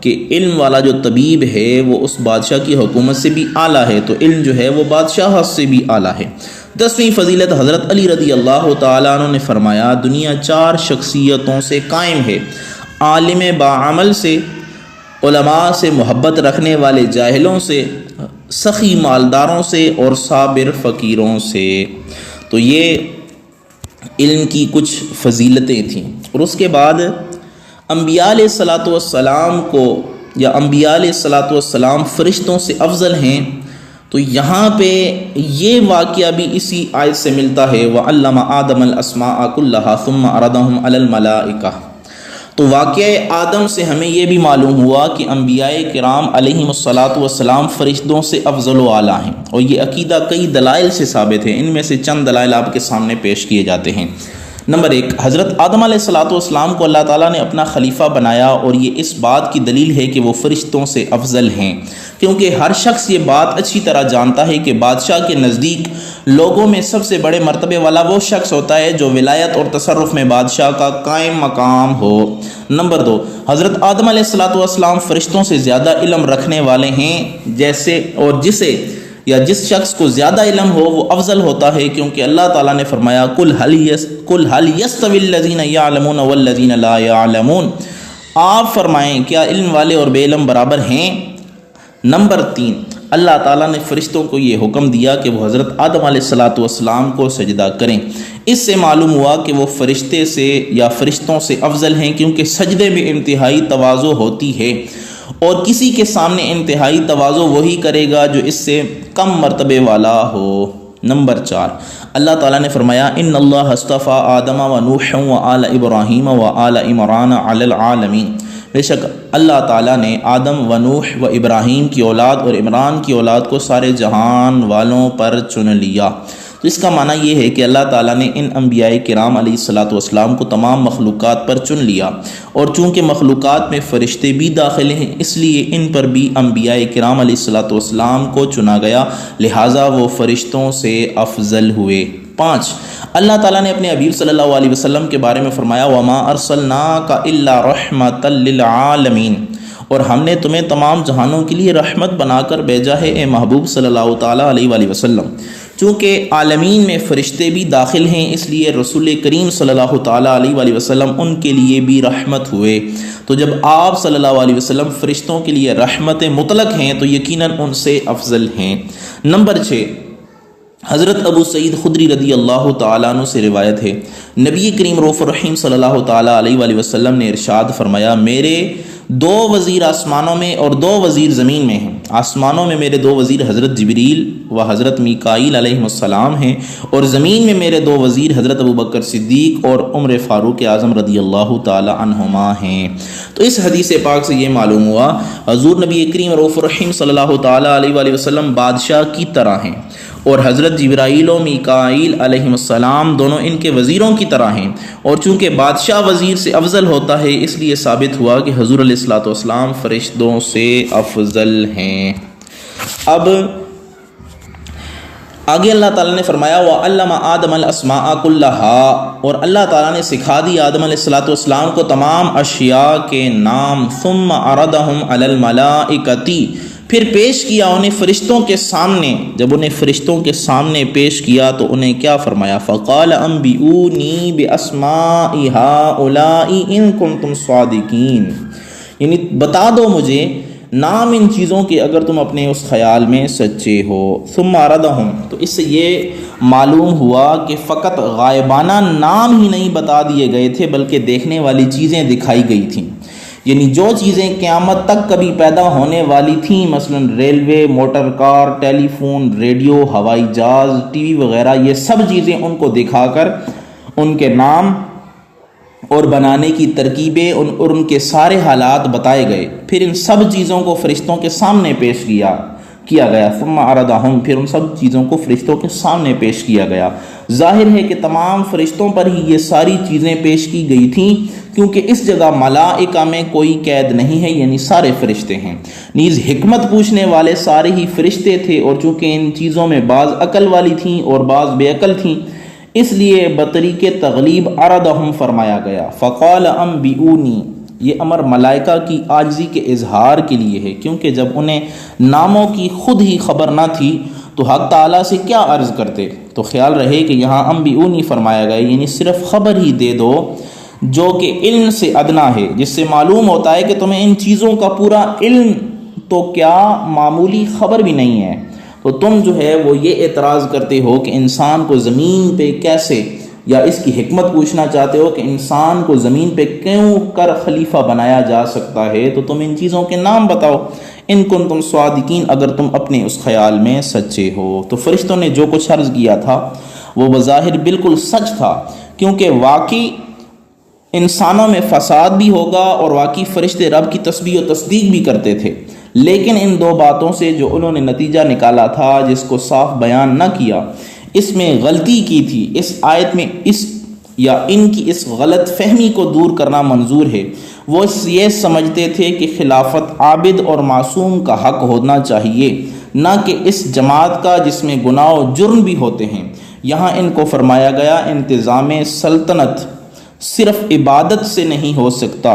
کہ علم والا جو طبیب ہے وہ اس بادشاہ کی حکومت سے بھی اعلیٰ ہے، تو علم جو ہے وہ بادشاہ سے بھی اعلیٰ ہے۔ 10ویں فضیلت، حضرت علی رضی اللہ تعالیٰ عنہ نے فرمایا دنیا 4 شخصیتوں سے قائم ہے: عالم باعمل سے، علماء سے محبت رکھنے والے جاہلوں سے، سخی مالداروں سے، اور صابر فقیروں سے۔ تو یہ علم کی کچھ فضیلتیں تھیں۔ اور اس کے بعد انبیاء علیہ الصلاۃ والسلام کو، یا انبیاء علیہ الصلاۃ والسلام فرشتوں سے افضل ہیں، تو یہاں پہ یہ واقعہ بھی اسی آیت سے ملتا ہے وَعَلَّمَ آدَمَ الْأَسْمَاءَ كُلَّهَا ثُمَّ عَرَضَهُمْ عَلَى الْمَلَائِكَةِ۔ تو واقعہ آدم سے ہمیں یہ بھی معلوم ہوا کہ انبیاء کرام علیہم الصلاۃ والسلام فرشتوں سے افضل و اعلیٰ ہیں، اور یہ عقیدہ کئی دلائل سے ثابت ہے۔ ان میں سے چند دلائل آپ کے سامنے پیش کیے جاتے ہیں۔ نمبر 1، حضرت آدم علیہ الصلاۃ والسلام کو اللہ تعالیٰ نے اپنا خلیفہ بنایا، اور یہ اس بات کی دلیل ہے کہ وہ فرشتوں سے افضل ہیں، کیونکہ ہر شخص یہ بات اچھی طرح جانتا ہے کہ بادشاہ کے نزدیک لوگوں میں سب سے بڑے مرتبے والا وہ شخص ہوتا ہے جو ولایت اور تصرف میں بادشاہ کا قائم مقام ہو۔ نمبر 2، حضرت آدم علیہ الصلاۃ والسلام فرشتوں سے زیادہ علم رکھنے والے ہیں، جس شخص کو زیادہ علم ہو وہ افضل ہوتا ہے، کیونکہ اللہ تعالیٰ نے فرمایا قُلْ هَلْ يَسْتَوِي الَّذِينَ يَعْلَمُونَ وَالَّذِينَ لَا يَعْلَمُونَ، آپ فرمائیں کیا علم والے اور بے علم برابر ہیں؟ نمبر 3، اللہ تعالیٰ نے فرشتوں کو یہ حکم دیا کہ وہ حضرت آدم علیہ الصلاۃ والسلام کو سجدہ کریں۔ اس سے معلوم ہوا کہ وہ فرشتے سے یا فرشتوں سے افضل ہیں، کیونکہ سجدے میں انتہائی تواضع ہوتی ہے، اور کسی کے سامنے انتہائی تواضع وہی کرے گا جو اس سے کم مرتبے والا ہو۔ نمبر 4، اللہ تعالیٰ نے فرمایا ان اللہ اصطفیٰ آدم و نوح و آل ابراہیم و آل عمران علی العالمین، بے شک اللہ تعالیٰ نے آدم و نوح و ابراہیم کی اولاد اور عمران کی اولاد کو سارے جہان والوں پر چن لیا۔ تو اس کا معنی یہ ہے کہ اللہ تعالیٰ نے ان انبیاء کرام علیہ الصلاۃ والسلام کو تمام مخلوقات پر چن لیا، اور چونکہ مخلوقات میں فرشتے بھی داخل ہیں اس لیے ان پر بھی انبیاء کرام علیہ الصلاۃ والسلام کو چنا گیا، لہٰذا وہ فرشتوں سے افضل ہوئے۔ 5، اللہ تعالیٰ نے اپنے حبیب صلی اللہ علیہ وسلم کے بارے میں فرمایا وَمَا أَرْسَلْنَاكَ إِلَّا رَحْمَةً لِّلْعَالَمِينَ، اور ہم نے تمہیں تمام جہانوں کے لیے رحمت بنا کر بھیجا ہے اے محبوب صلی اللہ تعالیٰ علیہ وآلہ وسلم۔ چونکہ عالمین میں فرشتے بھی داخل ہیں اس لیے رسول کریم صلی اللہ تعالیٰ علیہ وآلہ وسلم ان کے لیے بھی رحمت ہوئے۔ تو جب آپ صلی اللہ علیہ وسلم فرشتوں کے لیے رحمت مطلق ہیں تو یقیناً ان سے افضل ہیں۔ نمبر 6، حضرت ابو سعید خدری رضی اللہ تعالیٰ عنہ سے روایت ہے، نبی کریم رؤوف الرحیم صلی اللہ تعالیٰ علیہ وآلہ وسلم نے ارشاد فرمایا میرے 2 وزیر آسمانوں میں اور 2 وزیر زمین میں ہیں۔ آسمانوں میں میرے 2 وزیر حضرت جبریل و حضرت میکائیل علیہ السلام ہیں، اور زمین میں میرے 2 وزیر حضرت ابوبکر صدیق اور عمر فاروق اعظم رضی اللہ تعالی عنہما ہیں۔ تو اس حدیث پاک سے یہ معلوم ہوا حضور نبی کریم رؤوف الرحیم صلی اللہ تعالی علیہ وآلہ وسلم بادشاہ کی طرح ہیں، اور حضرت جبرائیل و میکائیل علیہ السلام دونوں ان کے وزیروں کی طرح ہیں، اور چونکہ بادشاہ وزیر سے افضل ہوتا ہے اس لیے ثابت ہوا کہ حضور علیہ الصلوۃ والسلام فرشتوں سے افضل ہیں۔ اب آگے اللہ تعالیٰ نے فرمایا وَعَلَّمَ آدَمَ الْأَسْمَاءَ كُلَّهَا، اور اللہ تعالیٰ نے سکھا دی آدم علیہ الصلوۃ والسلام کو تمام اشیاء کے نام، ثُمَّ عَرَضَهُمْ عَلَى الْمَلَائِكَةِ، پھر پیش کیا انہیں فرشتوں کے سامنے۔ جب انہیں فرشتوں کے سامنے پیش کیا تو انہیں کیا فرمایا فَقَالَ أَنبِئُونِي بِأَسْمَاءِ هَؤُلَاءِ إِن كُنتُمْ صَادِقِينَ، یعنی بتا دو مجھے نام ان چیزوں کے اگر تم اپنے اس خیال میں سچے ہو۔ ثم عرضہم، تو اس سے یہ معلوم ہوا کہ فقط غائبانہ نام ہی نہیں بتا دیے گئے تھے بلکہ دیکھنے والی چیزیں دکھائی گئی تھیں، یعنی جو چیزیں قیامت تک کبھی پیدا ہونے والی تھیں، مثلا ریلوے، موٹر کار، ٹیلی فون، ریڈیو، ہوائی جہاز، ٹی وی وغیرہ، یہ سب چیزیں ان کو دکھا کر ان کے نام اور بنانے کی ترکیبیں اور ان کے سارے حالات بتائے گئے۔ پھر ان سب چیزوں کو فرشتوں کے سامنے پیش کیا گیا۔ ثم عرضہم، پھر ان سب چیزوں کو فرشتوں کے سامنے پیش کیا گیا۔ ظاہر ہے کہ تمام فرشتوں پر ہی یہ ساری چیزیں پیش کی گئی تھیں، کیونکہ اس جگہ ملائکہ میں کوئی قید نہیں ہے، یعنی سارے فرشتے ہیں، نیز حکمت پوچھنے والے سارے ہی فرشتے تھے، اور چونکہ ان چیزوں میں بعض عقل والی تھیں اور بعض بے عقل تھیں، اس لیے بطریق تغلیب عرضہم فرمایا گیا۔ فقال انبئونی، یہ امر ملائکہ کی عاجزی کے اظہار کے لیے ہے، کیونکہ جب انہیں ناموں کی خود ہی خبر نہ تھی تو حق تعالیٰ سے کیا عرض کرتے، تو خیال رہے کہ یہاں انبئونی فرمایا گیا، یعنی صرف خبر ہی دے دو جو کہ علم سے ادنا ہے، جس سے معلوم ہوتا ہے کہ تمہیں ان چیزوں کا پورا علم تو کیا معمولی خبر بھی نہیں ہے، تو تم جو ہے وہ یہ اعتراض کرتے ہو کہ انسان کو زمین پہ کیسے، یا اس کی حکمت پوچھنا چاہتے ہو کہ انسان کو زمین پہ کیوں کر خلیفہ بنایا جا سکتا ہے، تو تم ان چیزوں کے نام بتاؤ ان کنتم صادقین، اگر تم اپنے اس خیال میں سچے ہو۔ تو فرشتوں نے جو کچھ عرض کیا تھا وہ بظاہر بالکل سچ تھا، کیونکہ واقعی انسانوں میں فساد بھی ہوگا اور واقعی فرشتے رب کی تسبیح و تصدیق بھی کرتے تھے، لیکن ان دو باتوں سے جو انہوں نے نتیجہ نکالا تھا، جس کو صاف بیان نہ کیا، اس میں غلطی کی تھی۔ اس آیت میں ان کی اس غلط فہمی کو دور کرنا منظور ہے۔ وہ یہ سمجھتے تھے کہ خلافت عابد اور معصوم کا حق ہونا چاہیے، نہ کہ اس جماعت کا جس میں گناہ و جرم بھی ہوتے ہیں۔ یہاں ان کو فرمایا گیا انتظام سلطنت صرف عبادت سے نہیں ہو سکتا،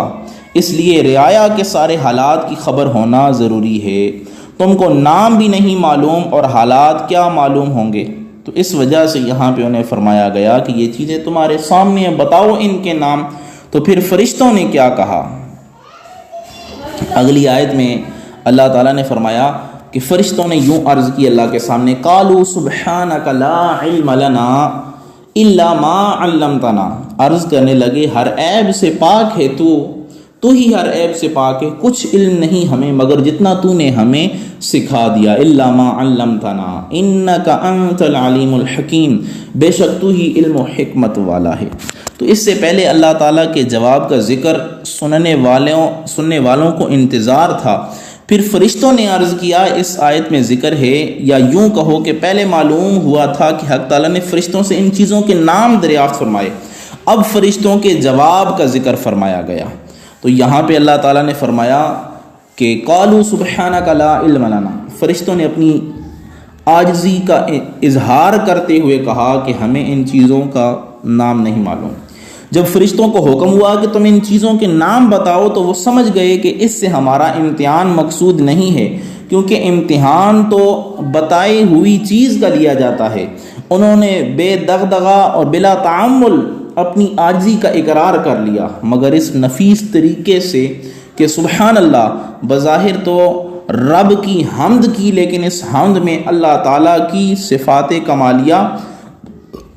اس لیے رعایا کے سارے حالات کی خبر ہونا ضروری ہے۔ تم کو نام بھی نہیں معلوم اور حالات کیا معلوم ہوں گے، تو اس وجہ سے یہاں پہ انہیں فرمایا گیا کہ یہ چیزیں تمہارے سامنے ہیں، بتاؤ ان کے نام۔ تو پھر فرشتوں نے کیا کہا؟ اگلی آیت میں اللہ تعالیٰ نے فرمایا کہ فرشتوں نے یوں عرض کی اللہ کے سامنے، قالوا سبحانک لا علم لنا الا ما علمتنا، عرض کرنے لگے ہر عیب سے پاک ہے تو ہی ہر عیب سے پاک ہے، کچھ علم نہیں ہمیں مگر جتنا تو نے ہمیں سکھا دیا، الا ما علمتنا انک انت العلیم الحکیم، بے شک تو ہی علم و حکمت والا ہے۔ تو اس سے پہلے اللہ تعالیٰ کے جواب کا ذکر سننے والوں کو انتظار تھا، پھر فرشتوں نے عرض کیا، اس آیت میں ذکر ہے، یا یوں کہو کہ پہلے معلوم ہوا تھا کہ حق تعالیٰ نے فرشتوں سے ان چیزوں کے نام دریافت فرمائے، اب فرشتوں کے جواب کا ذکر فرمایا گیا۔ تو یہاں پہ اللہ تعالیٰ نے فرمایا کہ قالوا سبحانک لا علم لنا، فرشتوں نے اپنی عاجزی کا اظہار کرتے ہوئے کہا کہ ہمیں ان چیزوں کا نام نہیں معلوم۔ جب فرشتوں کو حکم ہوا کہ تم ان چیزوں کے نام بتاؤ تو وہ سمجھ گئے کہ اس سے ہمارا امتحان مقصود نہیں ہے، کیونکہ امتحان تو بتائی ہوئی چیز کا لیا جاتا ہے۔ انہوں نے بے دغدغہ اور بلا تعمل اپنی عاجزی کا اقرار کر لیا، مگر اس نفیس طریقے سے کہ سبحان اللہ، بظاہر تو رب کی حمد کی، لیکن اس حمد میں اللہ تعالیٰ کی صفات کمالیہ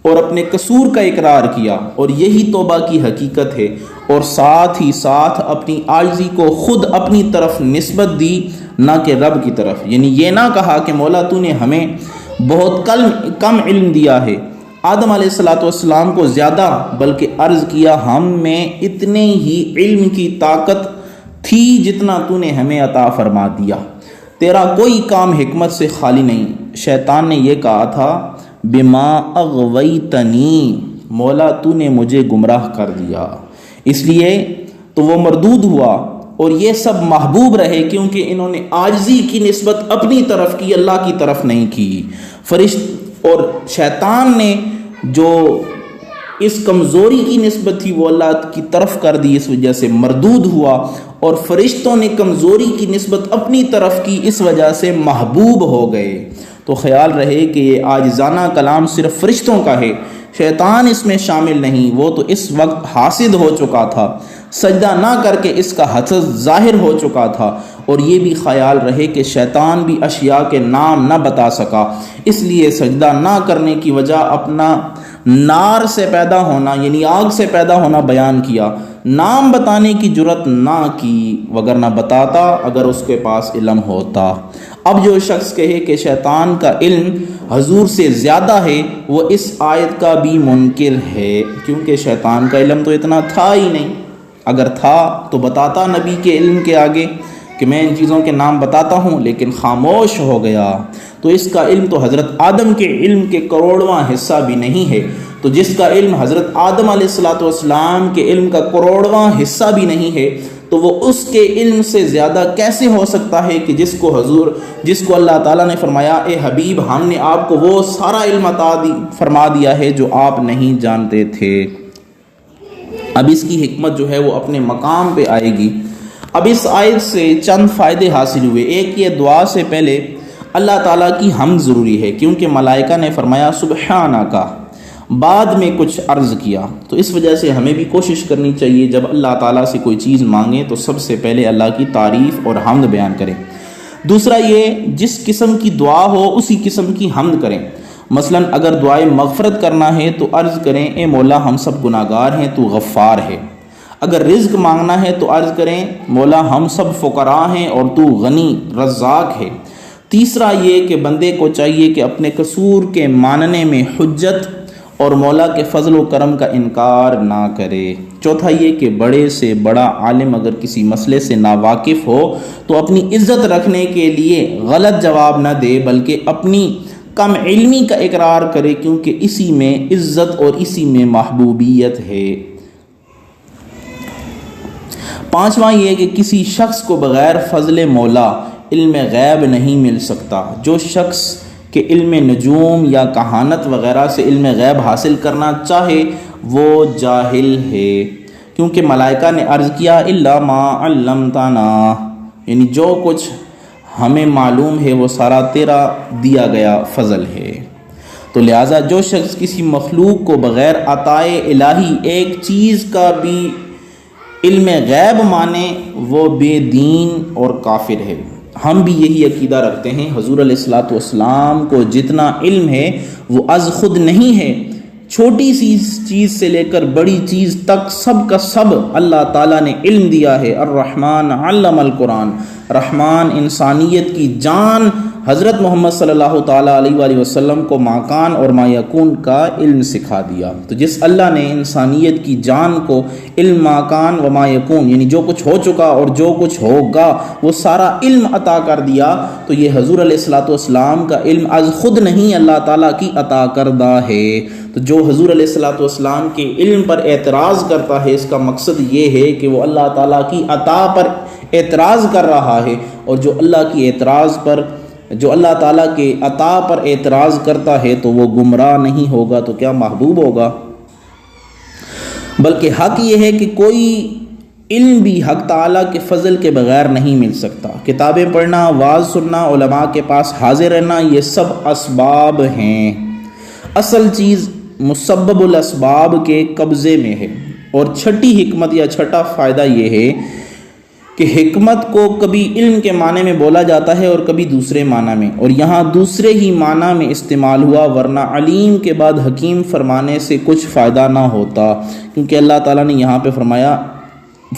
اور اپنے قصور کا اقرار کیا، اور یہی توبہ کی حقیقت ہے، اور ساتھ ہی ساتھ اپنی عاجزی کو خود اپنی طرف نسبت دی، نہ کہ رب کی طرف، یعنی یہ نہ کہا کہ مولا تو نے ہمیں بہت کم علم دیا ہے، آدم علیہ السلام کو زیادہ، بلکہ عرض کیا ہم میں اتنے ہی علم کی طاقت تھی جتنا تو نے ہمیں عطا فرما دیا، تیرا کوئی کام حکمت سے خالی نہیں۔ شیطان نے یہ کہا تھا بما اغویتنی، مولا تو نے مجھے گمراہ کر دیا، اس لیے تو وہ مردود ہوا، اور یہ سب محبوب رہے کیونکہ انہوں نے عاجزی کی نسبت اپنی طرف کی، اللہ کی طرف نہیں کی۔ اور شیطان نے جو اس کمزوری کی نسبت تھی وہ اللہ کی طرف کر دی، اس وجہ سے مردود ہوا، اور فرشتوں نے کمزوری کی نسبت اپنی طرف کی، اس وجہ سے محبوب ہو گئے۔ تو خیال رہے کہ یہ عاجزانہ کلام صرف فرشتوں کا ہے، شیطان اس میں شامل نہیں، وہ تو اس وقت حاسد ہو چکا تھا، سجدہ نہ کر کے اس کا حسد ظاہر ہو چکا تھا، اور یہ بھی خیال رہے کہ شیطان بھی اشیاء کے نام نہ بتا سکا، اس لیے سجدہ نہ کرنے کی وجہ اپنا نار سے پیدا ہونا یعنی آگ سے پیدا ہونا بیان کیا، نام بتانے کی جرت نہ کی، وگرنہ بتاتا اگر اس کے پاس علم ہوتا۔ اب جو شخص کہے کہ شیطان کا علم حضور سے زیادہ ہے، وہ اس آیت کا بھی منکر ہے، کیونکہ شیطان کا علم تو اتنا تھا ہی نہیں، اگر تھا تو بتاتا نبی کے علم کے آگے کہ میں ان چیزوں کے نام بتاتا ہوں، لیکن خاموش ہو گیا۔ تو اس کا علم تو حضرت آدم کے علم کے کروڑواں حصہ بھی نہیں ہے، تو جس کا علم حضرت آدم علیہ السلام کے علم کا کروڑواں حصہ بھی نہیں ہے، تو وہ اس کے علم سے زیادہ کیسے ہو سکتا ہے کہ جس کو اللہ تعالیٰ نے فرمایا اے حبیب ہم نے آپ کو وہ سارا علم فرما دیا ہے جو آپ نہیں جانتے تھے۔ اب اس کی حکمت جو ہے وہ اپنے مقام پہ آئے گی۔ اب اس آیت سے چند فائدے حاصل ہوئے۔ ایک، یہ دعا سے پہلے اللہ تعالیٰ کی حمد ضروری ہے، کیونکہ ملائکہ نے فرمایا سبحانک، بعد میں کچھ عرض کیا، تو اس وجہ سے ہمیں بھی کوشش کرنی چاہیے جب اللہ تعالیٰ سے کوئی چیز مانگیں تو سب سے پہلے اللہ کی تعریف اور حمد بیان کریں۔ دوسرا یہ، جس قسم کی دعا ہو اسی قسم کی حمد کریں۔ مثلا اگر دعائے مغفرت کرنا ہے تو عرض کریں اے مولا ہم سب گناہگار ہیں، تو غفار ہے۔ اگر رزق مانگنا ہے تو عرض کریں مولا ہم سب فقراء ہیں اور تو غنی رزاق ہے۔ تیسرا یہ کہ بندے کو چاہیے کہ اپنے قصور کے ماننے میں حجت اور مولا کے فضل و کرم کا انکار نہ کرے۔ چوتھا یہ کہ بڑے سے بڑا عالم اگر کسی مسئلے سے ناواقف ہو تو اپنی عزت رکھنے کے لیے غلط جواب نہ دے، بلکہ اپنی کم علمی کا اقرار کرے، کیونکہ اسی میں عزت اور اسی میں محبوبیت ہے۔ پانچواں یہ کہ کسی شخص کو بغیر فضل مولا علم غیب نہیں مل سکتا۔ جو شخص کہ علم نجوم یا کہانت وغیرہ سے علم غیب حاصل کرنا چاہے وہ جاہل ہے، کیونکہ ملائکہ نے عرض کیا الا ما علمتنا، یعنی جو کچھ ہمیں معلوم ہے وہ سارا تیرا دیا گیا فضل ہے۔ تو لہٰذا جو شخص کسی مخلوق کو بغیر عطائے الہی ایک چیز کا بھی علم غیب مانے وہ بے دین اور کافر ہے۔ ہم بھی یہی عقیدہ رکھتے ہیں، حضور علیہ السلام کو جتنا علم ہے وہ از خود نہیں ہے، چھوٹی سی چیز سے لے کر بڑی چیز تک سب کا سب اللہ تعالیٰ نے علم دیا ہے۔ الرحمن علم القرآن، رحمان انسانیت کی جان حضرت محمد صلی اللہ تعالیٰ علیہ وآلہ وسلم کو ما کان اور ما یکون کا علم سکھا دیا۔ تو جس اللہ نے انسانیت کی جان کو علم ما کان و ما یکون یعنی جو کچھ ہو چکا اور جو کچھ ہوگا وہ سارا علم عطا کر دیا، تو یہ حضور علیہ السلام کا علم از خود نہیں، اللہ تعالیٰ کی عطا کردہ ہے۔ تو جو حضور علیہ السلام کے علم پر اعتراض کرتا ہے اس کا مقصد یہ ہے کہ وہ اللہ تعالیٰ کی عطا پر اعتراض کر رہا ہے، اور جو اللہ تعالیٰ کے عطا پر اعتراض کرتا ہے تو وہ گمراہ نہیں ہوگا تو کیا محبوب ہوگا؟ بلکہ حق یہ ہے کہ کوئی علم بھی حق تعالیٰ کے فضل کے بغیر نہیں مل سکتا۔ کتابیں پڑھنا، واعظ سننا، علماء کے پاس حاضر رہنا، یہ سب اسباب ہیں۔ اصل چیز مسبب الاسباب کے قبضے میں ہے۔ اور چھٹی حکمت یا چھٹا فائدہ یہ ہے کہ حکمت کو کبھی علم کے معنی میں بولا جاتا ہے اور کبھی دوسرے معنی میں، اور یہاں دوسرے ہی معنی میں استعمال ہوا، ورنہ علیم کے بعد حکیم فرمانے سے کچھ فائدہ نہ ہوتا، کیونکہ اللہ تعالیٰ نے یہاں پہ فرمایا،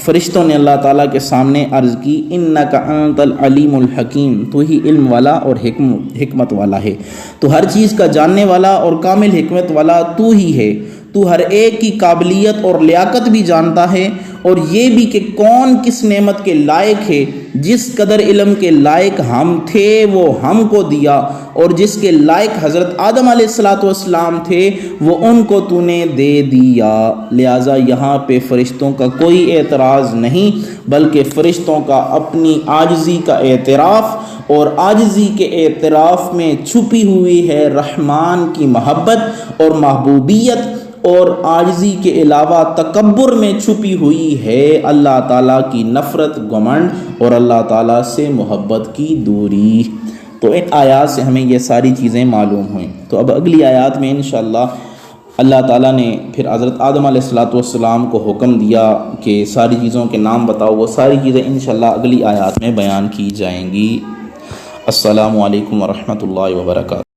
فرشتوں نے اللہ تعالیٰ کے سامنے عرض کی انک انت العلیم الحکیم، تو ہی علم والا اور حکمت والا ہے، تو ہر چیز کا جاننے والا اور کامل حکمت والا تو ہی ہے، تو ہر ایک کی قابلیت اور لیاقت بھی جانتا ہے، اور یہ بھی کہ کون کس نعمت کے لائق ہے، جس قدر علم کے لائق ہم تھے وہ ہم کو دیا، اور جس کے لائق حضرت آدم علیہ السلام تھے وہ ان کو تو نے دے دیا۔ لہٰذا یہاں پہ فرشتوں کا کوئی اعتراض نہیں، بلکہ فرشتوں کا اپنی عاجزی کا اعتراف، اور عاجزی کے اعتراف میں چھپی ہوئی ہے رحمان کی محبت اور محبوبیت، اور عاجزی کے علاوہ تکبر میں چھپی ہوئی ہے اللہ تعالیٰ کی نفرت، گھمنڈ اور اللہ تعالیٰ سے محبت کی دوری۔ تو ان آیات سے ہمیں یہ ساری چیزیں معلوم ہوئیں۔ تو اب اگلی آیات میں انشاءاللہ اللہ تعالیٰ نے پھر حضرت آدم علیہ السلام کو حکم دیا کہ ساری چیزوں کے نام بتاؤ. وہ ساری چیزیں انشاءاللہ اگلی آیات میں بیان کی جائیں گی. السلام علیکم ورحمۃ اللہ وبرکاتہ.